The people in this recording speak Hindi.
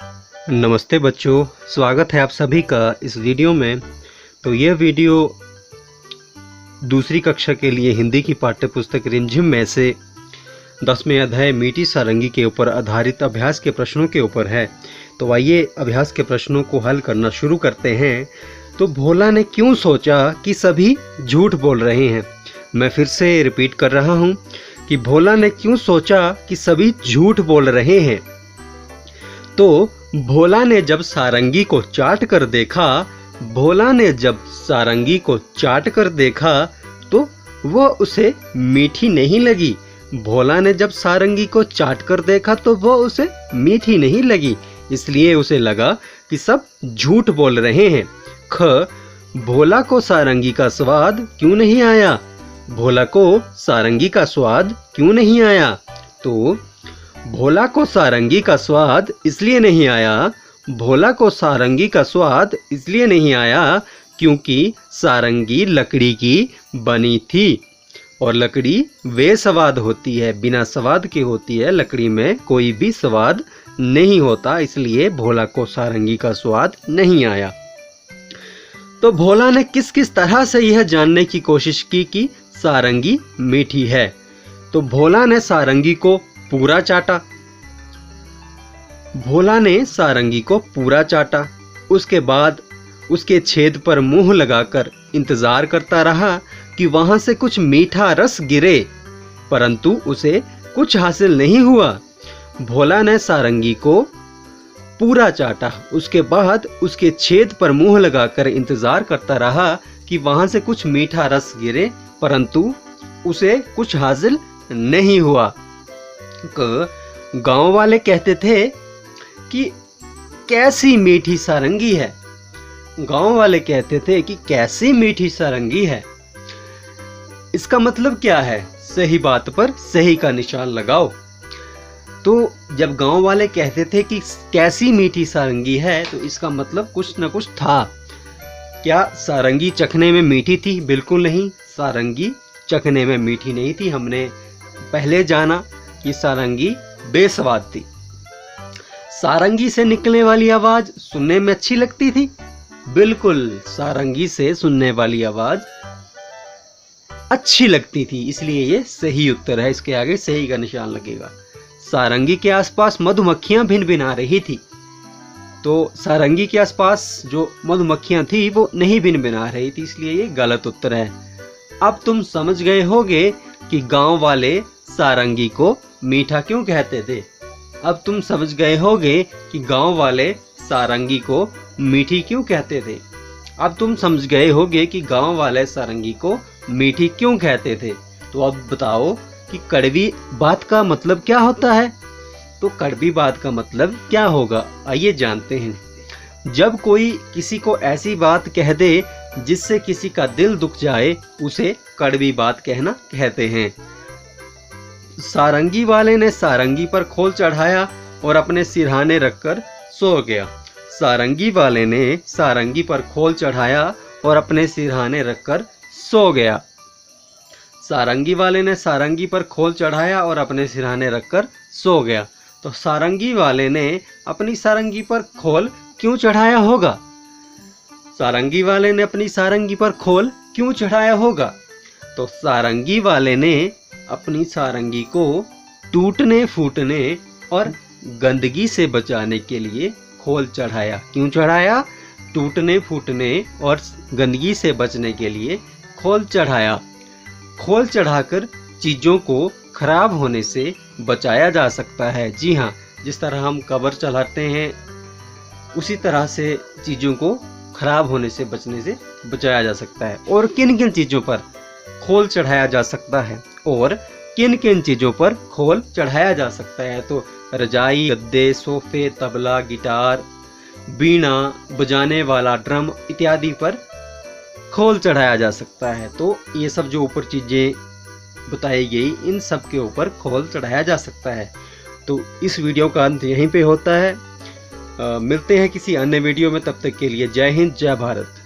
नमस्ते बच्चों, स्वागत है आप सभी का इस वीडियो में। तो यह वीडियो दूसरी कक्षा के लिए हिंदी की पाठ्यपुस्तक रिमझिम में से 10वें अध्याय मीठी सारंगी के ऊपर आधारित अभ्यास के प्रश्नों के ऊपर है। तो आइए अभ्यास के प्रश्नों को हल करना शुरू करते हैं। तो भोला ने क्यों सोचा कि सभी झूठ बोल रहे हैं। मैं फिर से रिपीट कर रहा हूँ कि भोला ने क्यों सोचा कि सभी झूठ बोल रहे हैं। तो भोला ने जब सारंगी को चाट कर देखा, तो वह उसे मीठी नहीं लगी। भोला ने जब सारंगी को चाट कर देखा तो वह उसे मीठी नहीं लगी, इसलिए उसे लगा कि सब झूठ बोल रहे हैं। ख, भोला को सारंगी का स्वाद क्यों नहीं आया। भोला को सारंगी का स्वाद क्यों नहीं आया। तो भोला को सारंगी का स्वाद इसलिए नहीं आया। भोला को सारंगी का स्वाद इसलिए नहीं आया क्योंकि सारंगी लकड़ी की बनी थी और लकड़ी बेस्वाद होती है, बिना स्वाद के होती है। लकड़ी में कोई भी स्वाद नहीं होता, इसलिए भोला को सारंगी का स्वाद नहीं आया। तो भोला ने किस किस तरह से यह जानने की कोशिश की कि सारंगी मीठी है। तो भोला ने सारंगी को पूरा चाटा। भोला ने सारंगी को पूरा चाटा। उसके बाद उसके छेद पर मुंह लगाकर इंतजार करता रहा कि वहां से कुछ मीठा रस गिरे, परंतु उसे कुछ हासिल नहीं हुआ। भोला ने सारंगी को पूरा चाटा। उसके बाद उसके छेद पर मुंह लगाकर इंतजार करता रहा कि वहां से कुछ मीठा रस गिरे, परंतु उसे कुछ हासिल नहीं हुआ। गांव वाले कहते थे कि कैसी मीठी सारंगी है। गांव वाले कहते थे कि कैसी मीठी सारंगी है। इसका मतलब क्या है? सही बात पर सही का निशान लगाओ। तो जब गांव वाले कहते थे कि कैसी मीठी सारंगी है, तो इसका मतलब कुछ न कुछ था। क्या सारंगी चखने में मीठी थी? बिल्कुल नहीं, सारंगी चखने में मीठी नहीं थी। हमने पहले जाना कि सारंगी बेस्वाद थी। सारंगी से निकलने वाली आवाज सुनने में अच्छी लगती थी? बिल्कुल, सारंगी से सुनने वाली आवाज अच्छी लगती थी, इसलिए ये सही उत्तर है। इसके आगे सही का निशान लगेगा। सारंगी के आसपास मधुमक्खियां भिनभिना रही थी। तो सारंगी के आसपास जो मधुमक्खियां थी वो नहीं भिनभिना रही थी, इसलिए ये गलत उत्तर है। अब तुम समझ गए होगे कि गांव वाले सारंगी को मीठा क्यों कहते थे। अब तुम समझ गए होगे कि गांव वाले सारंगी को मीठी क्यों कहते थे। अब तुम समझ गए होगे कि गांव वाले सारंगी को मीठी क्यों कहते थे। तो अब बताओ कि कड़वी बात का मतलब क्या होता है। तो कड़वी बात का मतलब क्या होगा, आइए जानते हैं। जब कोई किसी को ऐसी बात कह दे जिससे किसी का दिल दुख जाए, उसे कड़वी बात कहना कहते हैं। सारंगी वाले ने सारंगी पर खोल चढ़ाया और अपने सिरहाने रखकर सो गया। सारंगी वाले ने सारंगी पर खोल चढ़ाया और अपने सिरहाने रखकर सो गया। सारंगी वाले ने सारंगी पर खोल चढ़ाया और अपने सिरहाने रखकर सो गया। तो सारंगी वाले ने अपनी सारंगी पर खोल क्यों चढ़ाया होगा। सारंगी वाले ने अपनी सारंगी पर खोल क्यों चढ़ाया होगा। तो सारंगी वाले ने अपनी सारंगी को टूटने फूटने और गंदगी से बचाने के लिए खोल चढ़ाया। क्यों चढ़ाया? टूटने फूटने और गंदगी से बचने के लिए खोल चढ़ाया। खोल चढ़ाकर चीज़ों को खराब होने से बचाया जा सकता है। जी हाँ, जिस तरह हम कवर चढ़ाते हैं उसी तरह से चीज़ों को खराब होने से बचने से बचाया जा सकता है। और किन किन चीज़ों पर खोल चढ़ाया जा सकता है और किन किन चीज़ों पर खोल चढ़ाया जा सकता है। तो रजाई, गद्दे, सोफे, तबला, गिटार, बीना, बजाने वाला ड्रम इत्यादि पर खोल चढ़ाया जा सकता है। तो ये सब जो ऊपर चीज़ें बताई गई, इन सब के ऊपर खोल चढ़ाया जा सकता है। तो इस वीडियो का अंत यहीं पे होता है। मिलते हैं किसी अन्य वीडियो में, तब तक के लिए जय हिंद, जय भारत।